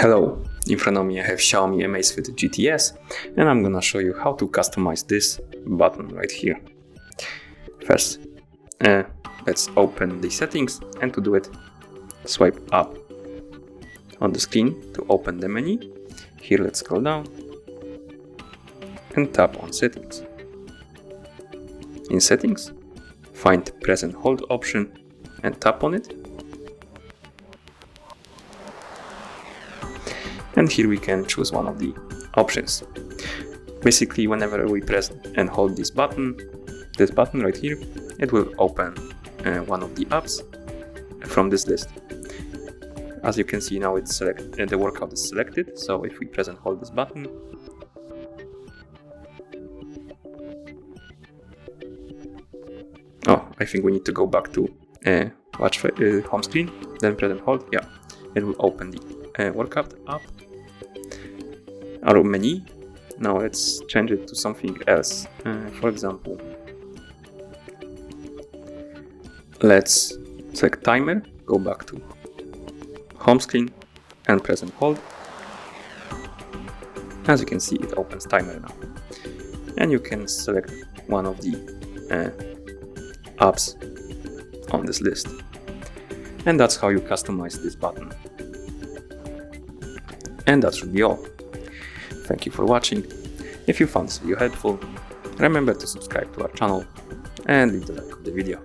Hello, in front of me I have Xiaomi Amazfit GTS and I'm gonna show you how to customize this button right here. First, let's open the settings, and to do it, swipe up on the screen to open the menu. Here let's scroll down and tap on settings. In settings, find press and hold option and tap on it. And here we can choose one of the options. Basically, whenever we press and hold this button right here, it will open one of the apps from this list. As you can see now, it's the workout is selected. So if we press and hold this button, I think we need to go back to home screen, then press and hold. Yeah, it will open the workout app. Our menu. Now let's change it to something else. For example, let's select timer, go back to home screen and press and hold. As you can see, it opens timer now. And you can select one of the apps on this list. And that's how you customize this button. And that should be all. Thank you for watching. If you found this video helpful, remember to subscribe to our channel and leave the like of the video.